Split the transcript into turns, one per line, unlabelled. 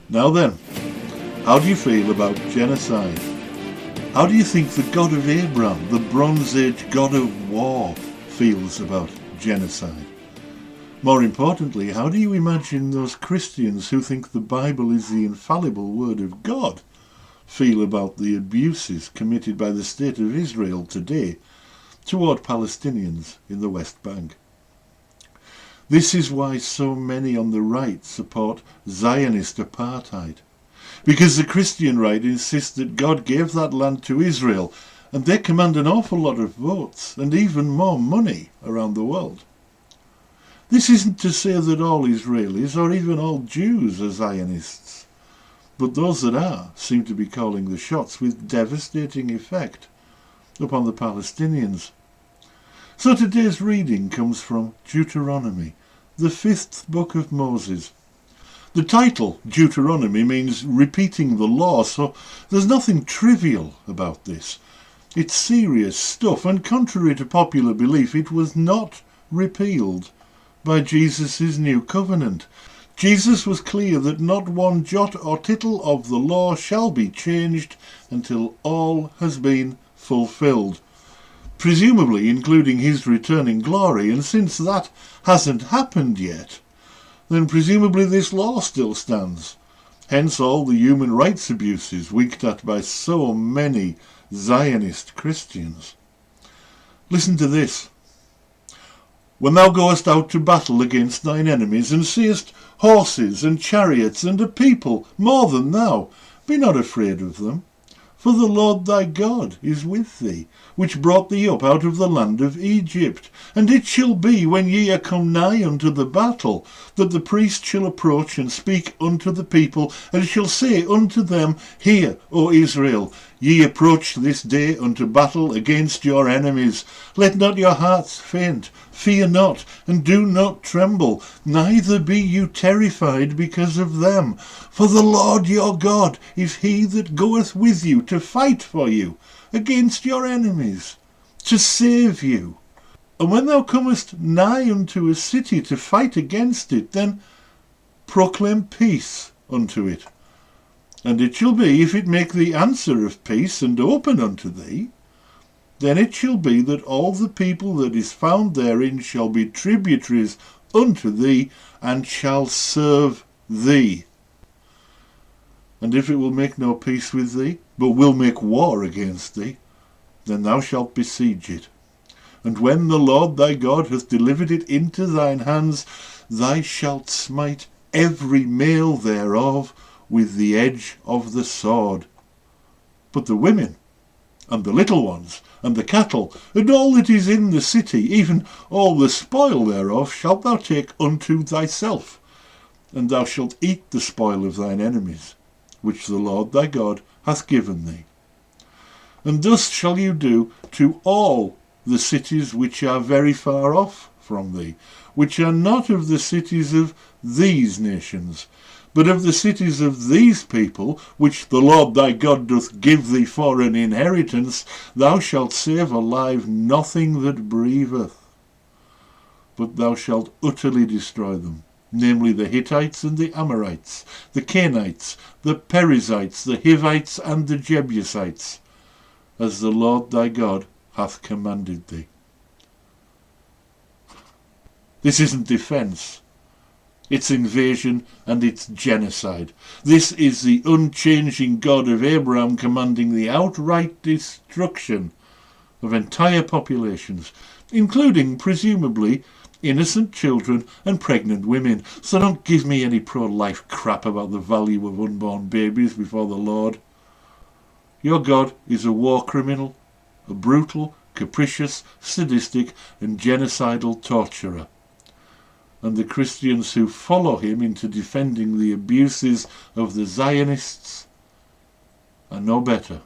Now then, how do you feel about genocide? How do you think the God of Abraham, the Bronze Age God of war, feels about genocide? More importantly, how do you imagine those Christians who think the Bible is the infallible word of God feel about the abuses committed by the State of Israel today toward Palestinians in the West Bank? This is why so many on the right support Zionist apartheid. Because the Christian right insists that God gave that land to Israel, and they command an awful lot of votes and even more money around the world. This isn't to say that all Israelis or even all Jews are Zionists, but those that are seem to be calling the shots with devastating effect upon the Palestinians. So today's reading comes from Deuteronomy, the 5th book of Moses. The title, Deuteronomy, means repeating the law, so there's nothing trivial about this. It's serious stuff, and contrary to popular belief, it was not repealed by Jesus' new covenant. Jesus was clear that not one jot or tittle of the law shall be changed until all has been fulfilled, presumably including his return in glory, and since that hasn't happened yet, then presumably this law still stands. Hence all the human rights abuses winked at by so many Zionist Christians. Listen to this. When thou goest out to battle against thine enemies, and seest horses and chariots and a people more than thou, be not afraid of them. For the Lord thy God is with thee, which brought thee up out of the land of Egypt. And it shall be, when ye are come nigh unto the battle, that the priest shall approach and speak unto the people, and shall say unto them, Hear, O Israel, ye approach this day unto battle against your enemies. Let not your hearts faint, fear not, and do not tremble, neither be you terrified because of them. For the Lord your God is he that goeth with you to fight for you against your enemies, to save you. And when thou comest nigh unto a city to fight against it, then proclaim peace unto it. And it shall be, if it make thee answer of peace and open unto thee, then it shall be that all the people that is found therein shall be tributaries unto thee, and shall serve thee. And if it will make no peace with thee, but will make war against thee, then thou shalt besiege it. And when the Lord thy God hath delivered it into thine hands, thou shalt smite every male thereof with the edge of the sword. But the women, and the little ones, and the cattle, and all that is in the city, even all the spoil thereof, shalt thou take unto thyself, and thou shalt eat the spoil of thine enemies, which the Lord thy God hath given thee. And thus shall you do to all the cities which are very far off from thee, which are not of the cities of these nations, but of the cities of these people, which the Lord thy God doth give thee for an inheritance. Thou shalt save alive nothing that breatheth, but thou shalt utterly destroy them, namely the Hittites and the Amorites, the Canaanites, the Perizzites, the Hivites, and the Jebusites, as the Lord thy God hath commanded thee. This isn't defence. It's invasion and it's genocide. This is the unchanging God of Abraham commanding the outright destruction of entire populations, including, presumably, innocent children and pregnant women. So don't give me any pro-life crap about the value of unborn babies before the Lord. Your God is a war criminal, a brutal, capricious, sadistic and genocidal torturer. And the Christians who follow him into defending the abuses of the Zionists are no better.